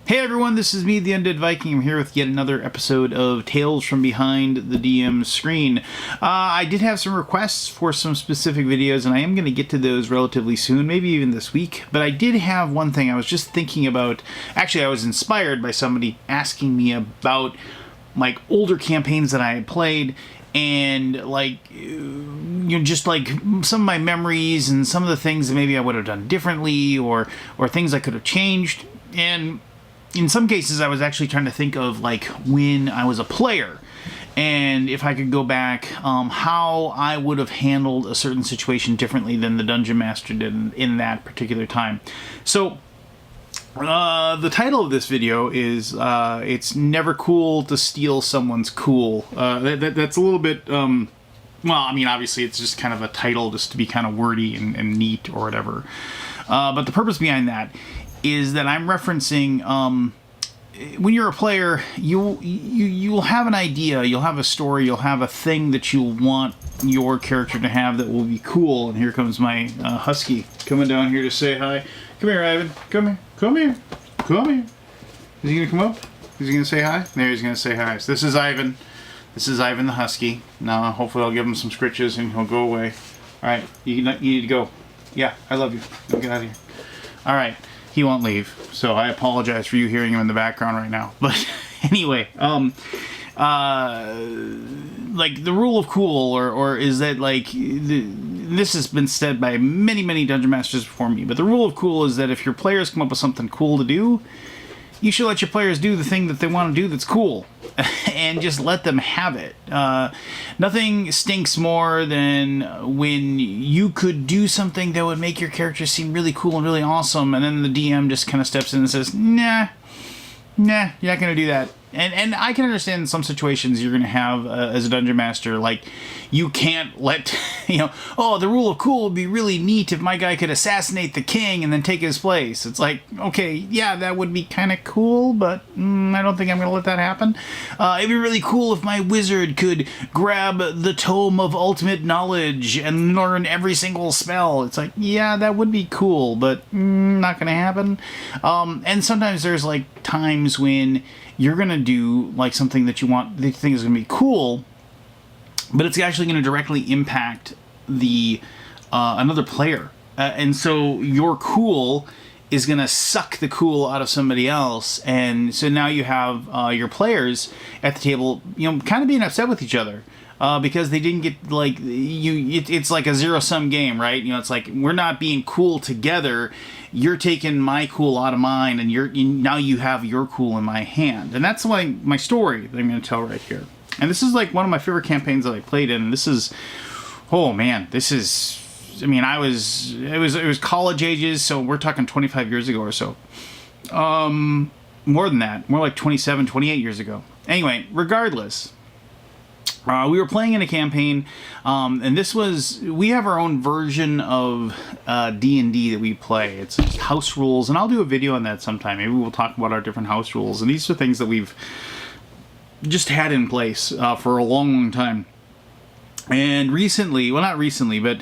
Hey everyone, this is me, the Undead Viking. I'm here with yet another episode of Tales from Behind the DM Screen. I did have some requests for some specific videos, and I am going to get to those relatively soon, maybe even this week. But I did have one thing I was just thinking about. Actually, I was inspired by somebody asking me about like older campaigns that I had played, and like just like some of my memories and some of the things that maybe I would have done differently, or things I could have changed. And in some cases, I was actually trying to think of like when I was a player, and if I could go back, how I would have handled a certain situation differently than the Dungeon Master did in that particular time. So the title of this video is "It's Never Cool to Steal Someone's Cool." That's a little bit. Well, I mean, obviously, it's just kind of a title just to be kind of wordy and neat or whatever. But the purpose behind that is that I'm referencing when you're a player, you'll have an idea, you'll have a story, you'll have a thing that you'll want your character to have that will be cool. And here comes my husky coming down here to say hi. Come here, Ivan. Come here. Come here. Come here. Is he gonna come up? Is he gonna say hi? There, he's gonna say hi. So this is Ivan. This is Ivan the husky. Now, hopefully, I'll give him some scritches and he'll go away. All right, you need to go. Yeah, I love you. Get out of here. All right. He won't leave, so I apologize for you hearing him in the background right now. But anyway, like the rule of cool, or is that like this has been said by many Dungeon Masters before me. But the rule of cool is that if your players come up with something cool to do, you should let your players do the thing that they want to do that's cool, and just let them have it. Nothing stinks more than when you could do something that would make your character seem really cool and really awesome, and then the DM just kind of steps in and says, nah, you're not going to do that. And I can understand in some situations you're going to have, as a Dungeon Master, like, you can't let, oh, the rule of cool would be really neat if my guy could assassinate the king and then take his place. It's like, okay, yeah, that would be kind of cool, but I don't think I'm going to let that happen. It'd be really cool if my wizard could grab the Tome of Ultimate Knowledge and learn every single spell. It's like, yeah, that would be cool, but not going to happen. And sometimes there's, like, times when you're going to do like something that you think is going to be cool, but it's actually going to directly impact the another player. And so your cool is going to suck the cool out of somebody else. And so now you have your players at the table, kind of being upset with each other. Because they didn't get, like, it's like a zero-sum game, right? It's like, we're not being cool together. You're taking my cool out of mine, and now you have your cool in my hand. And that's like my story that I'm going to tell right here. And this is like one of my favorite campaigns that I played in. And this is, oh man, this is, I mean, it was college ages, so we're talking 25 years ago or so. More than that, more like 27, 28 years ago. Anyway, regardless, we were playing in a campaign, and we have our own version of D&D that we play. It's house rules, and I'll do a video on that sometime. Maybe we'll talk about our different house rules, and these are things that we've just had in place for a long time. And recently, well, not recently, but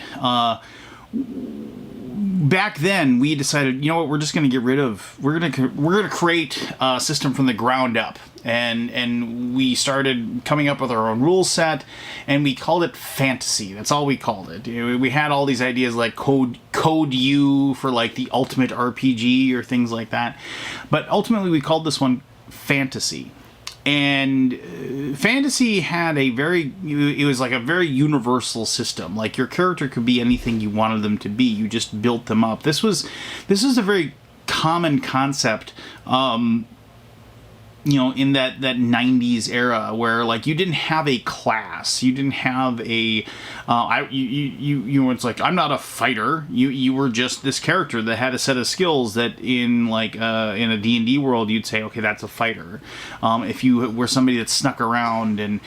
back then we decided, you know what, we're just going to get rid of, we're going to create a system from the ground up. And we started coming up with our own rule set, and we called it fantasy. That's all we called it. We had all these ideas like Code U for like the ultimate RPG or things like that. But ultimately we called this one fantasy. And fantasy had it was like a very universal system. Like your character could be anything you wanted them to be. You just built them up. This was a very common concept, in that 90s era where like you didn't have a class, you didn't have a it's like, I'm not a fighter. You were just this character that had a set of skills that in like in a D&D world you'd say, okay, that's a fighter. If you were somebody that snuck around and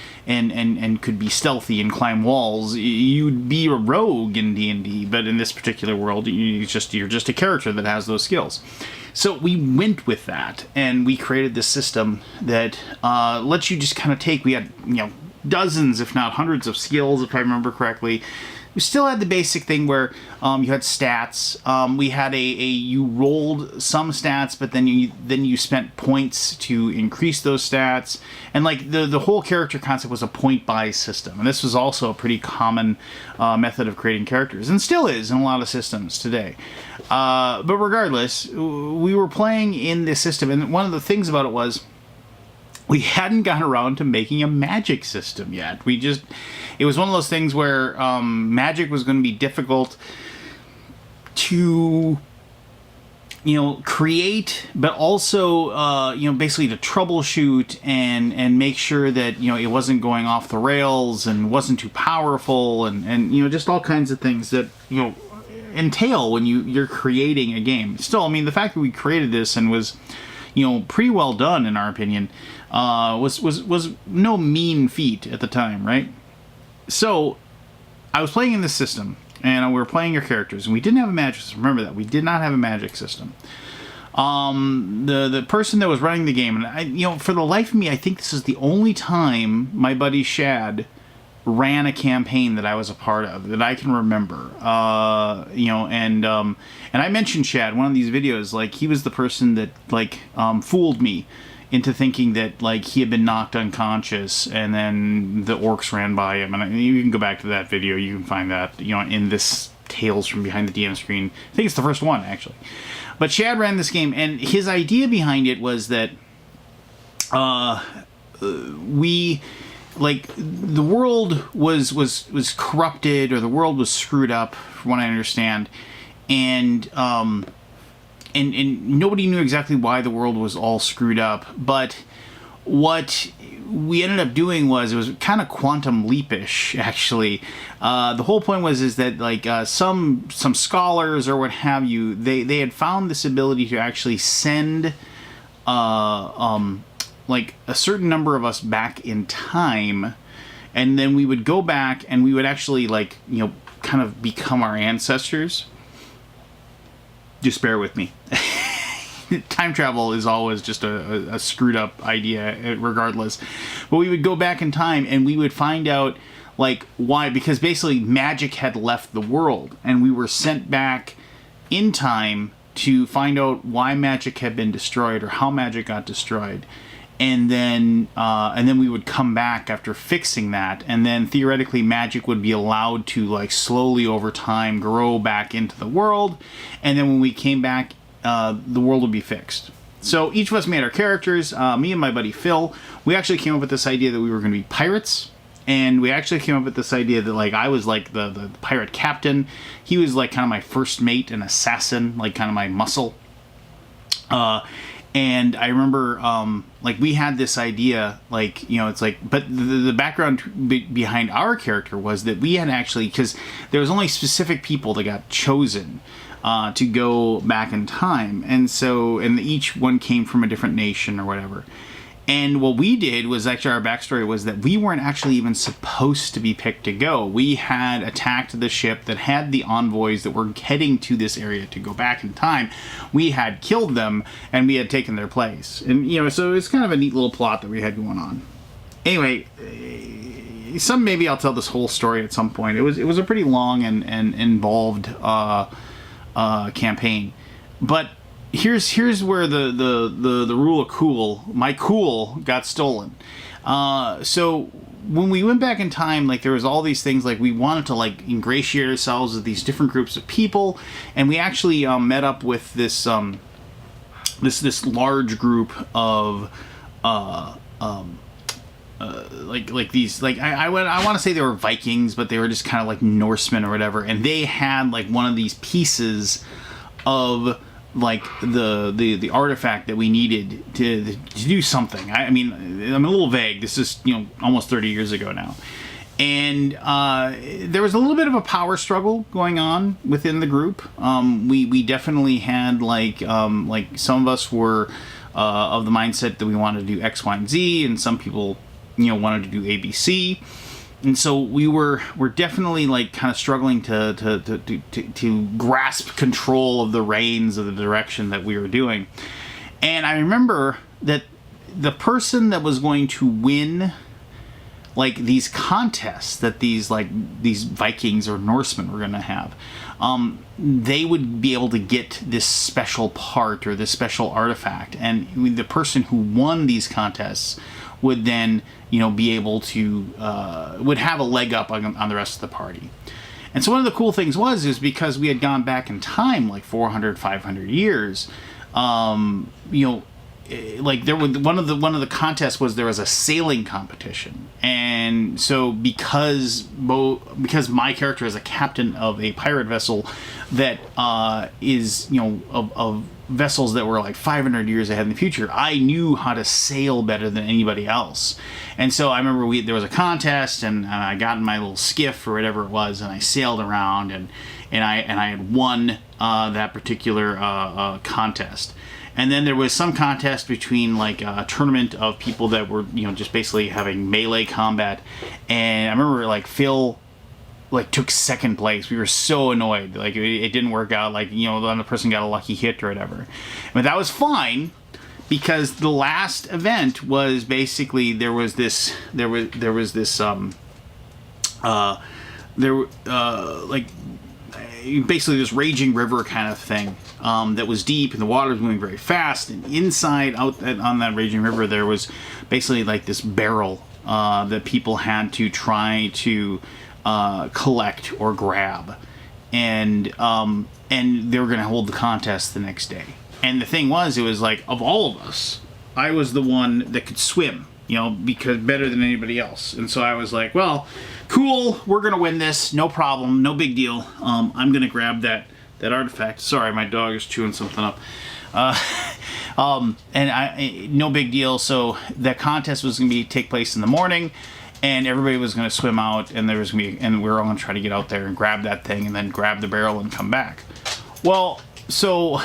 could be stealthy and climb walls, you'd be a rogue in D&D. But in this particular world, you're just a character that has those skills. So we went with that, and we created this system that lets you just kind of take. We had dozens, if not hundreds, of skills, if I remember correctly. We still had the basic thing where you had stats. We had you rolled some stats, but then you spent points to increase those stats, and like the whole character concept was a point buy system, and this was also a pretty common method of creating characters, and still is in a lot of systems today. But regardless, we were playing in this system, and one of the things about it was we hadn't gotten around to making a magic system yet. It was one of those things where magic was going to be difficult to, create, but also, basically to troubleshoot and make sure that, it wasn't going off the rails and wasn't too powerful and just all kinds of things that, entail when you're creating a game. Still, I mean, the fact that we created this and was, pretty well done in our opinion, was no mean feat at the time, right? So, I was playing in this system, and we were playing your characters, and we didn't have a magic system. Remember that. We did not have a magic system. The person that was running the game, and for the life of me, I think this is the only time my buddy Shad ran a campaign that I was a part of that I can remember. And I mentioned Shad one of these videos. Like, he was the person that fooled me into thinking that he had been knocked unconscious, and then the orcs ran by him. And you can go back to that video. You can find that in this Tales from Behind the DM Screen. I think it's the first one, actually. But Shad ran this game, and his idea behind it was that the world was corrupted, or the world was screwed up, from what I understand, and nobody knew exactly why the world was all screwed up. But what we ended up doing was, it was kind of quantum leapish, actually. The whole point is that some scholars or what have you, they had found this ability to actually send a certain number of us back in time, and then we would go back and we would actually kind of become our ancestors. Just bear with me. Time travel is always just a screwed up idea regardless. But we would go back in time and we would find out why, because basically magic had left the world, and we were sent back in time to find out why magic had been destroyed, or how magic got destroyed. And then we would come back after fixing that, and then theoretically magic would be allowed to slowly over time grow back into the world, and then when we came back, the world would be fixed. So each of us made our characters. Me and my buddy Phil, we actually came up with this idea that we were going to be pirates, and we actually came up with this idea that I was the pirate captain. He was kind of my first mate, an assassin, kind of my muscle. And I remember, we had this idea, but the background behind our character was that we had actually, because there was only specific people that got chosen to go back in time, and each one came from a different nation or whatever. And what we did was, actually, our backstory was that we weren't actually even supposed to be picked to go. We had attacked the ship that had the envoys that were heading to this area to go back in time. We had killed them, and we had taken their place. And, so it's kind of a neat little plot that we had going on. Anyway, maybe I'll tell this whole story at some point. It was a pretty long and involved campaign. But here's where the rule of cool, my cool, got stolen. So when we went back in time, there was all these things, we wanted to ingratiate ourselves with these different groups of people, and we actually met up with this this large group of these, I want to say they were Vikings, but they were just kind of Norsemen or whatever, and they had one of these pieces of the artifact that we needed to do something. I mean, I'm a little vague. This is almost 30 years ago now, and there was a little bit of a power struggle going on within the group. We definitely had some of us were of the mindset that we wanted to do X, Y, and Z, and some people wanted to do ABC. And so we're definitely like kind of struggling to grasp control of the reins of the direction that we were doing. And I remember that the person that was going to win like these contests that these Vikings or Norsemen were going to have, they would be able to get this special part or this special artifact, and the person who won these contests would then, be able to would have a leg up on the rest of the party. And so one of the cool things is because we had gone back in time like 400, 500 years, like there was one of the contests was there was a sailing competition, and so because my character is a captain of a pirate vessel that is of vessels that were like 500 years ahead in the future, I knew how to sail better than anybody else. And so I remember there was a contest, and I got in my little skiff or whatever it was, and I sailed around, and I had won that particular contest. And then there was some contest between like a tournament of people that were just basically having melee combat, and I remember like Phil like took second place. We were so annoyed, like it didn't work out, like the other person got a lucky hit or whatever. But that was fine, because the last event was basically basically this raging river kind of thing that was deep, and the water was moving very fast, and inside out on that raging river there was basically like this barrel that people had to try to collect or grab, and they were going to hold the contest the next day. And the thing was, it was like, of all of us, I was the one that could swim, because better than anybody else. And so I was like, well, cool, we're going to win this, no problem, no big deal. I'm going to grab that artifact. Sorry, my dog is chewing something up. No big deal. So that contest was going to take place in the morning, and everybody was going to swim out, and we were all going to try to get out there and grab that thing, and then grab the barrel and come back. Well, so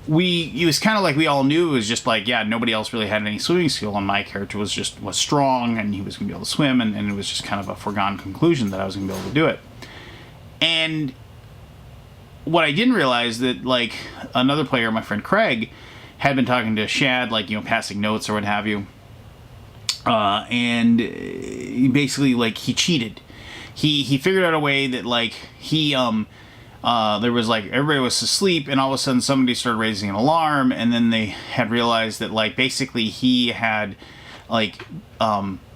it was kind of like we all knew it was just like, yeah, nobody else really had any swimming skill, and my character was strong, and he was going to be able to swim, and it was just kind of a foregone conclusion that I was going to be able to do it. And what I didn't realize that like another player, my friend Craig, had been talking to Shad, like passing notes or what have you, and basically like he cheated. He figured out a way that like there was like everybody was asleep, and all of a sudden somebody started raising an alarm, and then they had realized that like basically he had like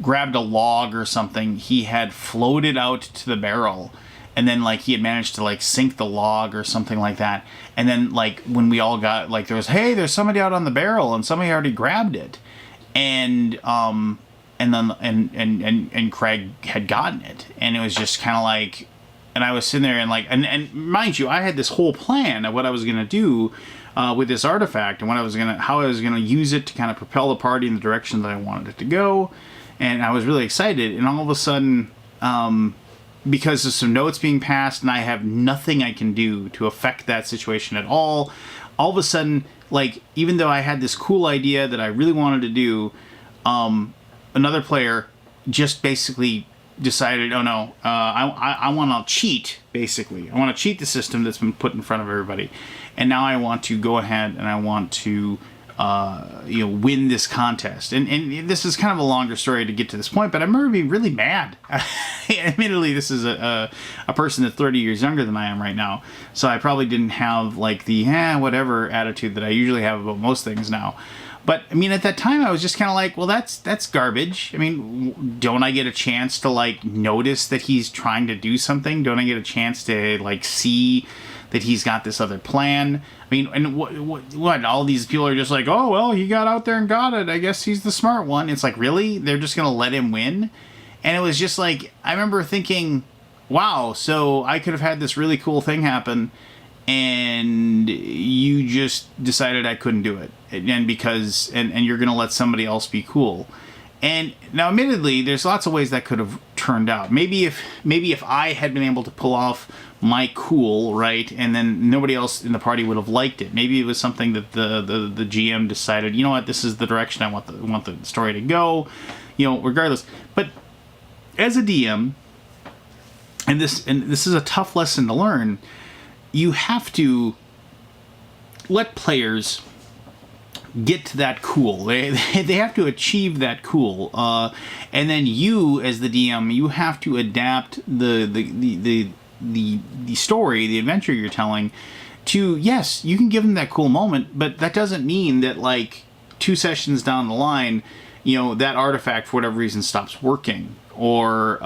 grabbed a log or something. He had floated out to the barrel, and then like he had managed to like sink the log or something like that. And then like when we all got like there's somebody out on the barrel, and somebody already grabbed it, and Craig had gotten it, and it was just kind of like. And I was sitting there and like, and mind you, I had this whole plan of what I was going to do with this artifact, and how I was going to use it to kind of propel the party in the direction that I wanted it to go. And I was really excited. And all of a sudden, because of some notes being passed, and I have nothing I can do to affect that situation at all of a sudden, like, even though I had this cool idea that I really wanted to do, another player just basically decided, oh no, I want to cheat, basically. I want to cheat the system that's been put in front of everybody. And now I want to go ahead and I want to, win this contest. And this is kind of a longer story to get to this point, but I remember being really mad. Admittedly, this is a person that's 30 years younger than I am right now. So I probably didn't have like the, whatever attitude that I usually have about most things now. But, I mean, at that time, I was just kind of like, well, that's garbage. I mean, don't I get a chance to, like, notice that he's trying to do something? Don't I get a chance to, like, see that he's got this other plan? I mean, and what? All these people are just like, oh, well, he got out there and got it. I guess he's the smart one. It's like, really? They're just going to let him win? And it was just like, I remember thinking, wow, so I could have had this really cool thing happen, and you just decided I couldn't do it, and you're going to let somebody else be cool. And now, admittedly, there's lots of ways that could have turned out. Maybe if I had been able to pull off my cool, right, and then nobody else in the party would have liked it. Maybe it was something that the GM decided, you know what, this is the direction I want the story to go, regardless. But as a DM, and this is a tough lesson to learn, you have to let players get to that cool. They have to achieve that cool, and then you, as the DM, you have to adapt the story, the adventure you're telling, to, yes, you can give them that cool moment, but that doesn't mean that, like, 2 sessions down the line, you know, that artifact for whatever reason stops working, or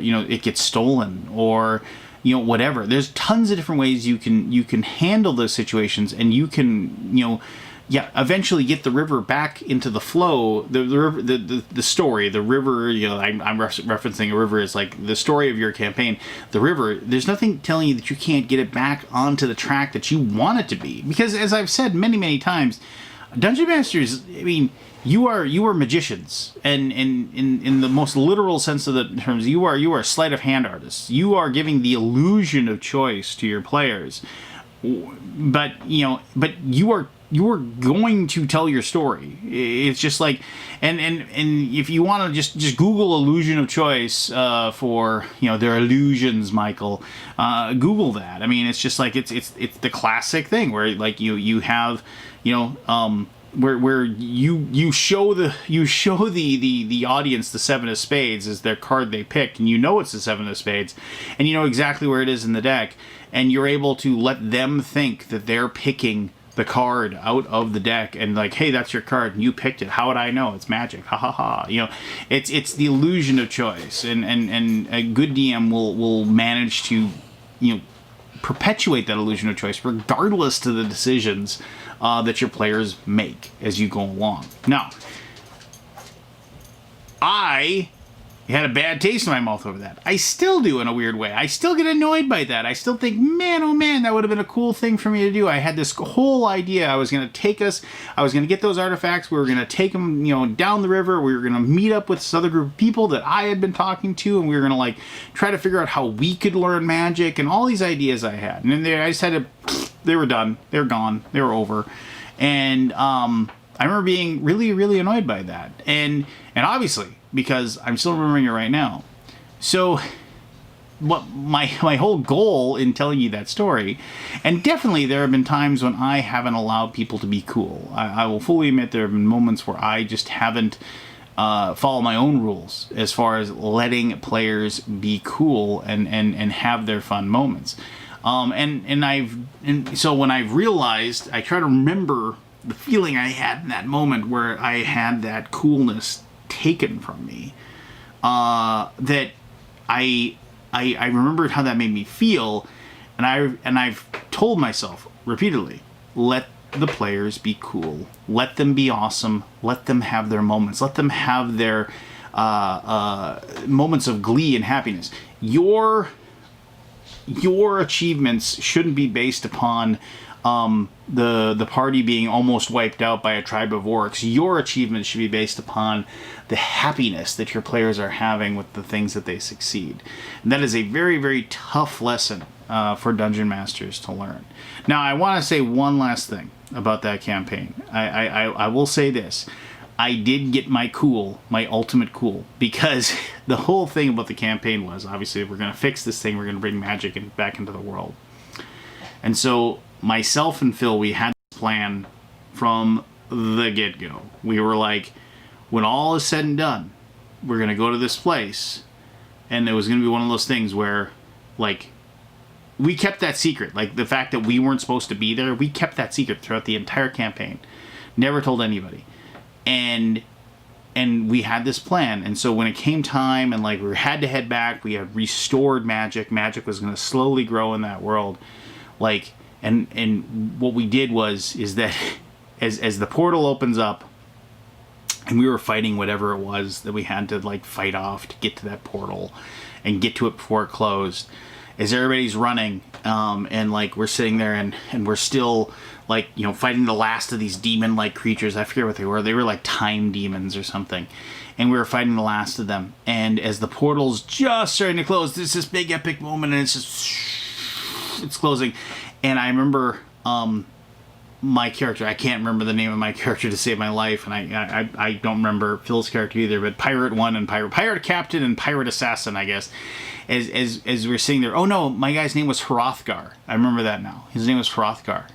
you know, it gets stolen, or, you know, whatever. There's tons of different ways you can handle those situations, and you can, you know, eventually get the river back into the flow. The story, the river, you know, I'm referencing a river as like the story of your campaign. The river, there's nothing telling you that you can't get it back onto the track that you want it to be. Because as I've said many times, Dungeon Masters, I mean, you are magicians, and in the most literal sense of the terms, you are sleight of hand artists. You are giving the illusion of choice to your players, but you are going to tell your story. It's just like, and if you want to just Google illusion of choice for, you know, their illusions, Michael, Google that. I mean, it's just like it's the classic thing where, like, you have, you know, where you show the audience the 7 of spades as their card they picked, and you know it's the 7 of spades, and you know exactly where it is in the deck, and you're able to let them think that they're picking the card out of the deck, and like, hey, that's your card and you picked it. How would I know? It's magic. Ha ha ha. You know, it's the illusion of choice, and a good DM will manage to, you know, perpetuate that illusion of choice regardless to the decisions that your players make as you go along. Now, I had a bad taste in my mouth over that. I still do, in a weird way. I still get annoyed by that. I still think, man, oh man, that would have been a cool thing for me to do. I had this whole idea. I was going to get those artifacts. We were going to take them, you know, down the river. We were going to meet up with this other group of people that I had been talking to, and we were going to, like, try to figure out how we could learn magic, and all these ideas I had. And then I just had to, they were done. They were gone. They were over. And I remember being really, really annoyed by that. And obviously, because I'm still remembering it right now. So, what my whole goal in telling you that story, and definitely there have been times when I haven't allowed people to be cool. I will fully admit there have been moments where I just haven't followed my own rules as far as letting players be cool and have their fun moments. So when I've realized, I try to remember the feeling I had in that moment where I had that coolness taken from me, that I remembered how that made me feel, and I've told myself repeatedly, let the players be cool, let them be awesome, let them have their moments, let them have their moments of glee and happiness. Your achievements shouldn't be based upon the party being almost wiped out by a tribe of orcs. Your achievements should be based upon the happiness that your players are having with the things that they succeed. And that is a very, very tough lesson for Dungeon Masters to learn. Now, I want to say one last thing about that campaign. I will say this. I did get my cool, my ultimate cool, because the whole thing about the campaign was, obviously, we're going to fix this thing, we're going to bring magic back into the world. And so, myself and Phil, we had this plan from the get-go. We were like, when all is said and done, we're going to go to this place, and it was going to be one of those things where, like, we kept that secret. Like, the fact that we weren't supposed to be there, we kept that secret throughout the entire campaign. Never told anybody. And we had this plan, and so when it came time, and like we had to head back, we had restored magic. Magic was going to slowly grow in that world, like, and what we did is that as the portal opens up, and we were fighting whatever it was that we had to, like, fight off to get to that portal, and get to it before it closed. As everybody's running, and like we're sitting there, and we're still, like, you know, fighting the last of these demon-like creatures. I forget what they were. They were like time demons or something. And we were fighting the last of them. And as the portal's just starting to close, there's this big epic moment, and it's just, it's closing. And I remember my character, I can't remember the name of my character to save my life, and I don't remember Phil's character either, but Pirate 1 and Pirate Captain and Pirate Assassin, I guess, as we're sitting there. Oh no, my guy's name was Hrothgar. I remember that now. His name was Hrothgar.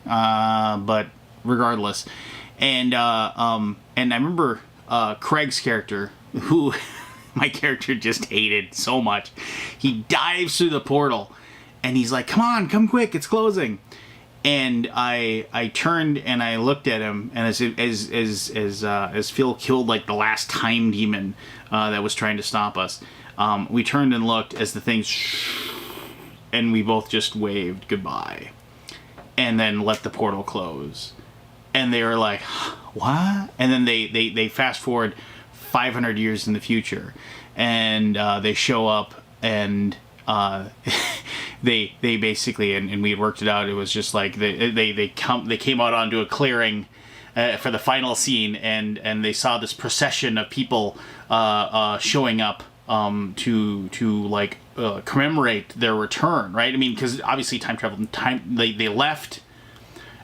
But regardless. And I remember Craig's character, who my character just hated so much. He dives through the portal, and he's like, "Come on, come quick, it's closing." And I turned and I looked at him, and as Phil killed like the last time demon that was trying to stop us, we turned and looked as the thing, and we both just waved goodbye, and then let the portal close. And they were like, "What?" And then they fast forward 500 years in the future, and they show up, and they basically, and we had worked it out. It was just like they came out onto a clearing for the final scene, and they saw this procession of people showing up to like commemorate their return, right? I mean, because obviously time travel, they left,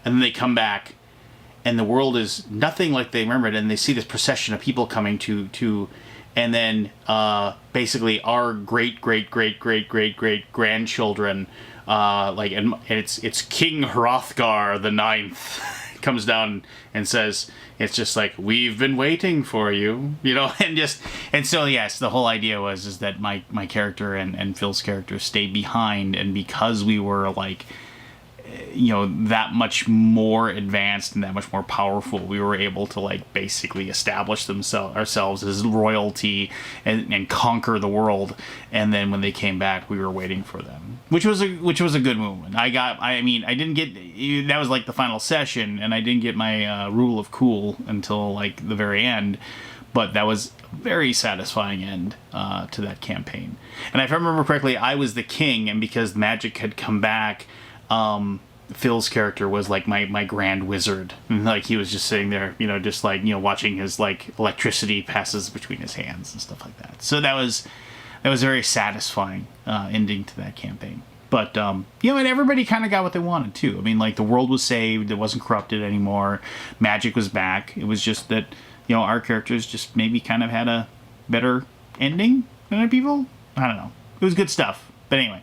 and then they come back, and the world is nothing like they remembered, and they see this procession of people coming to. And then basically our great grandchildren, and it's King Hrothgar the Ninth comes down and says, it's just like, "We've been waiting for you," and so yes, the whole idea is that my character and Phil's character stayed behind, and because we were like, that much more advanced and that much more powerful, we were able to like basically establish ourselves as royalty and conquer the world. And then when they came back, we were waiting for them, which was a good movement. I didn't get, that was like the final session, and I didn't get my rule of cool until like the very end, but that was a very satisfying end to that campaign. And if I remember correctly, I was the king, and because magic had come back, Phil's character was like my grand wizard, and like he was just sitting there, just like watching his like electricity passes between his hands and stuff like that. So that was a very satisfying ending to that campaign. But and everybody kind of got what they wanted too. I mean, like the world was saved, it wasn't corrupted anymore, magic was back. It was just that our characters just maybe kind of had a better ending than other people. I don't know. It was good stuff. But anyway,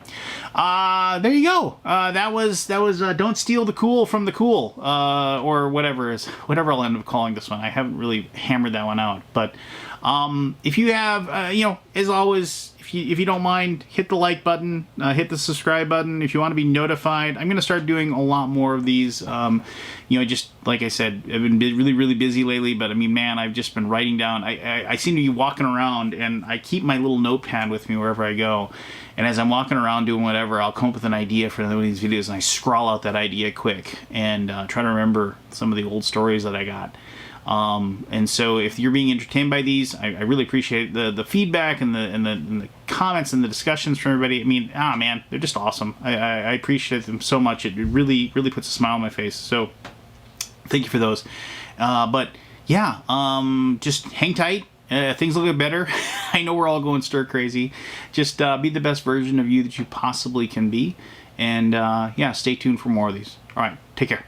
there you go. That was Don't Steal the Cool from the Cool, or whatever I'll end up calling this one. I haven't really hammered that one out. But if you have, as always, if you don't mind, hit the like button, hit the subscribe button. If you want to be notified, I'm going to start doing a lot more of these. Just like I said, I've been really, really busy lately, but I mean, man, I've just been writing down. I seem to be walking around, and I keep my little notepad with me wherever I go. And as I'm walking around doing whatever, I'll come up with an idea for one of these videos, and I scrawl out that idea quick and try to remember some of the old stories that I got. And so if you're being entertained by these, I really appreciate the feedback and the comments and the discussions from everybody. I mean, man, they're just awesome. I appreciate them so much. It really, really puts a smile on my face. So thank you for those. But yeah, just hang tight. Things will get better. I know we're all going stir crazy. Just be the best version of you that you possibly can be. And yeah, stay tuned for more of these. All right, take care.